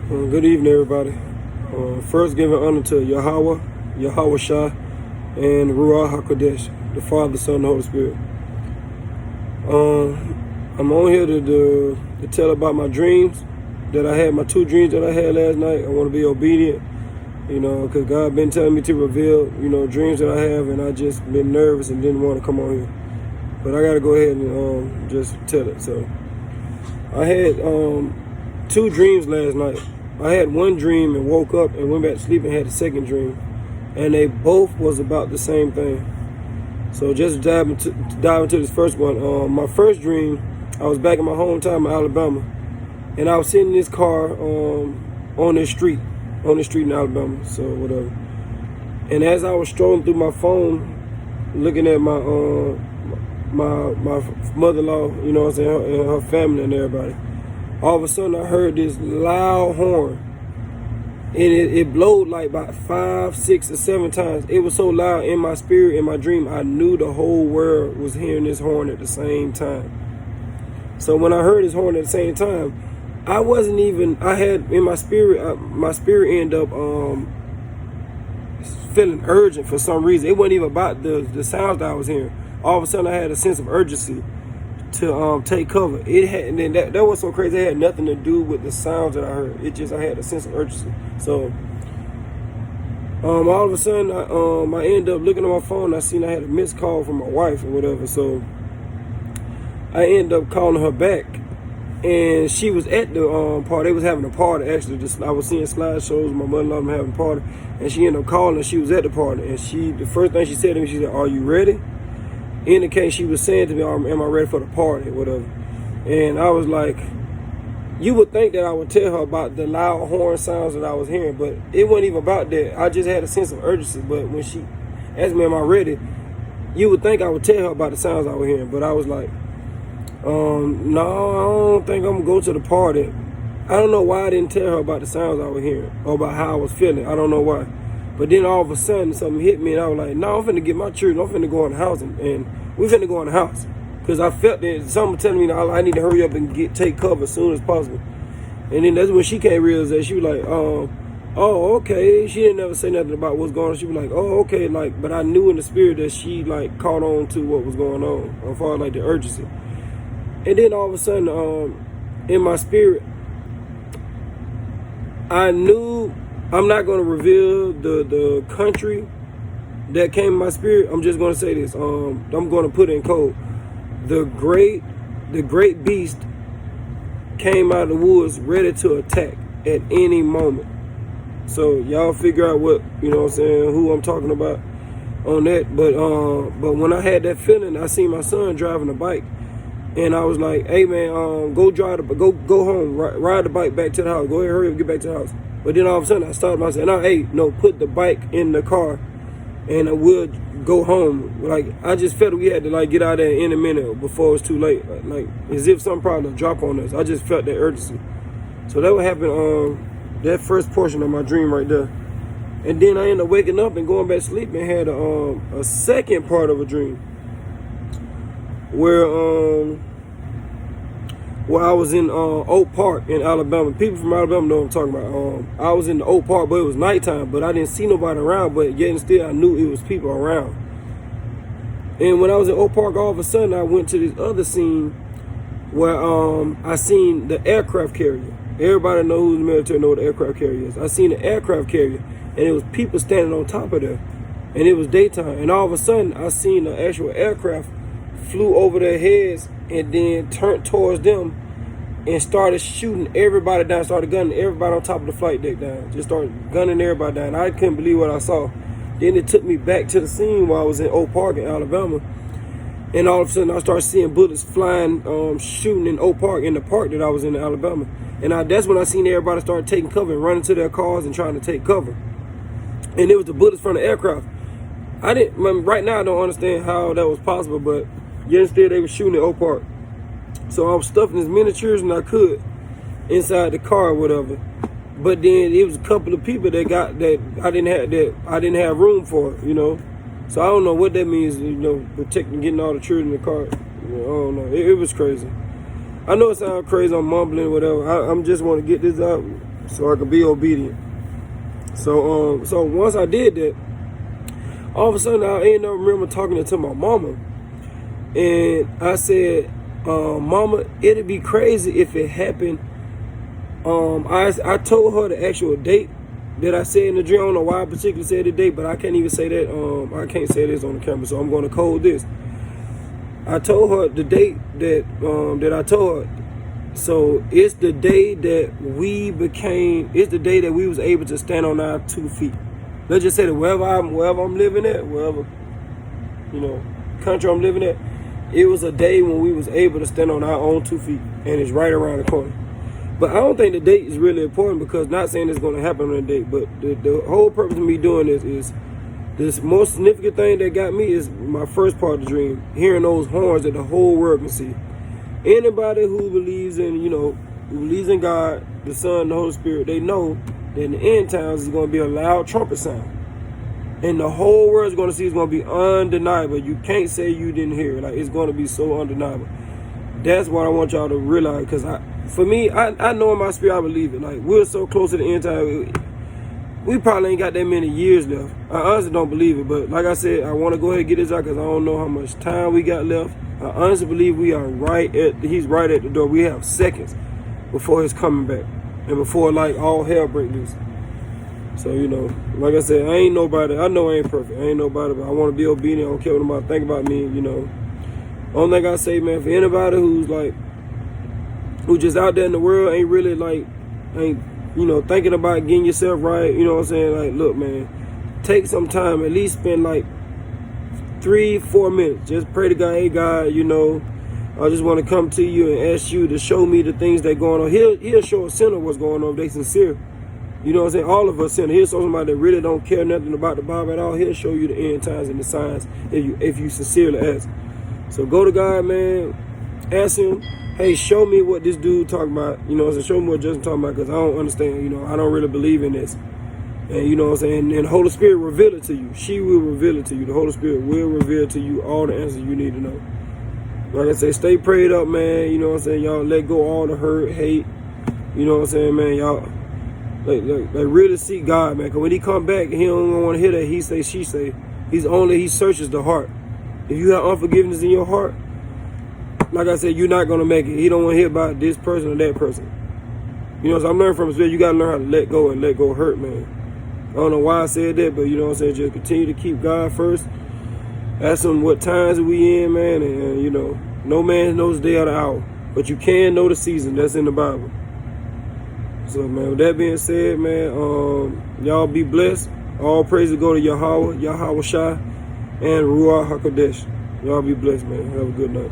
Good evening, everybody. First, giving honor to Yahweh, YAHAWAH'S, and YAHAWAH'S, the Father, Son, and Holy Spirit. I'm on here to tell about my dreams that I had, my two dreams that I had last night. I want to be obedient, because God been telling me to reveal, dreams that I have, and I just been nervous and didn't want to come on here. But I got to go ahead and just tell it. So I had two dreams last night. I had one dream and woke up and went back to sleep and had a second dream, and they both was about the same thing. So just dive into this first one. My first dream, I was back in my hometown in Alabama, and I was sitting in this car on this street in Alabama, so whatever. And as I was strolling through my phone, looking at my mother-in-law, and her family and everybody, all of a sudden I heard this loud horn, and it blowed like about 5, 6, or 7 times. It was so loud in my spirit, in my dream, I knew the whole world was hearing this horn at the same time. So when I heard this horn at the same time, I had in my spirit, my spirit ended up feeling urgent for some reason. It wasn't even about the sounds that I was hearing. All of a sudden I had a sense of urgency to take cover. It had, and then that was so crazy. It had nothing to do with the sounds that I heard. I had a sense of urgency. So all of a sudden I ended up looking at my phone. I seen I had a missed call from my wife or whatever. So I ended up calling her back, and she was at the party. They was having a party actually. I was seeing slideshows. My mother-in-law was having a party, and she ended up calling. She was at the party, and the first thing she said to me, she said, "Are you ready?" In the case, she was saying to me, "Am I ready for the party?" Whatever. And I was like, you would think that I would tell her about the loud horn sounds that I was hearing, but it wasn't even about that. I just had a sense of urgency. But when she asked me, "Am I ready?" you would think I would tell her about the sounds I was hearing. But I was like, no, I don't think I'm gonna go to the party. I don't know why I didn't tell her about the sounds I was hearing or about how I was feeling. I don't know why. But then all of a sudden something hit me, and I was like, no, I'm finna get my children. I'm finna go in the house, and we finna go in the house. Because I felt that something telling me that I need to hurry up and take cover as soon as possible. And then that's when she came realize that. She was like, oh, okay. She didn't ever say nothing about what's going on. She was like, oh, okay. But I knew in the spirit that she caught on to what was going on as far as the urgency. And then all of a sudden, in my spirit, I knew I'm not going to reveal the country that came in my spirit. I'm just going to say this. I'm going to put it in code. The great beast came out of the woods ready to attack at any moment. So y'all figure out what, who I'm talking about on that. But when I had that feeling, I seen my son driving a bike. And I was like, hey man, go home, ride the bike back to the house. Go ahead, hurry up, get back to the house. But then all of a sudden I stopped myself, put the bike in the car and I would go home. I just felt we had to get out of there in a minute before it was too late. As if something probably would drop on us. I just felt that urgency. So that would happen that first portion of my dream right there. And then I ended up waking up and going back to sleep and had a second part of a dream. Where I was in Oak Park in Alabama. People from Alabama know what I'm talking about. I was in the Oak Park, but it was nighttime, but I didn't see nobody around, but yet and still I knew it was people around. And when I was in Oak Park, all of a sudden I went to this other scene where I seen the aircraft carrier. Everybody know who's in the military know what the aircraft carrier is. I seen the aircraft carrier, and it was people standing on top of there, and it was daytime. And all of a sudden I seen the actual aircraft flew over their heads and then turned towards them and started shooting everybody down, started gunning everybody on top of the flight deck down. Just started gunning everybody down. I couldn't believe what I saw. Then it took me back to the scene while I was in Oak Park in Alabama. And all of a sudden I started seeing bullets flying, shooting in Oak Park, in the park that I was in Alabama. And that's when I seen everybody start taking cover and running to their cars and trying to take cover. And it was the bullets from the aircraft. Right now I don't understand how that was possible, but yet instead they were shooting at Oak Park. So I was stuffing as many children as I could inside the car or whatever. But then it was a couple of people that I didn't have room for, So I don't know what that means, protecting, getting all the children in the car. I don't know. It was crazy. I know it sounds crazy, I'm mumbling, whatever. I'm just want to get this out. so I could be obedient. So once I did that, all of a sudden I ended up remember talking to my mama, and I said, Mama, it'd be crazy if it happened. I told her the actual date that I said in the dream. I don't know why I particularly said the date, but I can't even say that. I can't say this on the camera, so I'm going to code this. I told her the date that I told her. So it's the day that it's the day that we was able to stand on our 2 feet. Let's just say that wherever I'm living at, wherever, country I'm living at, it was a day when we was able to stand on our own 2 feet, and it's right around the corner. But I don't think the date is really important, because not saying it's going to happen on the date, but the whole purpose of me doing this is this most significant thing that got me is my first part of the dream, hearing those horns that the whole world can see. Anybody who believes in God, the Son, the Holy Spirit, they know that in the end times is going to be a loud trumpet sound. And the whole world is going to see it's going to be undeniable. You can't say you didn't hear it. Like, it's going to be so undeniable. That's what I want y'all to realize, because for me, I know in my spirit I believe it. Like, we're so close to the end time. We probably ain't got that many years left. I honestly don't believe it, but like I said, I want to go ahead and get this out because I don't know how much time we got left. I honestly believe he's right at the door. We have seconds before his coming back, and before like all hell break loose. So, like I said, I ain't nobody. I know I ain't perfect. I ain't nobody, but I want to be obedient. I don't care what nobody think about me, Only thing I say, man, for anybody who just out there in the world, ain't really thinking about getting yourself right, you know what I'm saying? Like, look, man, take some time, at least spend like 3-4 minutes. Just pray to God, hey God, I just want to come to you and ask you to show me the things that going on. He'll show a sinner what's going on if they sincere. You know what I'm saying? All of us sinner. He'll show somebody that really don't care nothing about the Bible at all. He'll show you the end times and the signs if you sincerely ask. So go to God, man. Ask him, hey, show me what this dude talking about. Show me what Justin talking about, because I don't understand. I don't really believe in this. And you know what I'm saying? And the Holy Spirit will reveal it to you. She will reveal it to you. The Holy Spirit will reveal to you all the answers you need to know. Like I say, stay prayed up, man. You know what I'm saying? Y'all let go all the hurt, hate. You know what I'm saying, man? Y'all like really seek God, man. Because when he come back, he don't want to hear that he say, she say. He searches the heart. If you have unforgiveness in your heart, like I said, you're not going to make it. He don't want to hear about this person or that person. So I'm learning from his spirit. You got to learn how to let go and let go hurt, man. I don't know why I said that, but you know what I'm saying? Just continue to keep God first. Ask him what times we in, man. And, no man knows the day or the hour. But you can know the season. That's in the Bible. So, man, with that being said, man, y'all be blessed. All praises go to YAHAWAH'S, and Ruach HaKodesh. Y'all be blessed, man. Have a good night.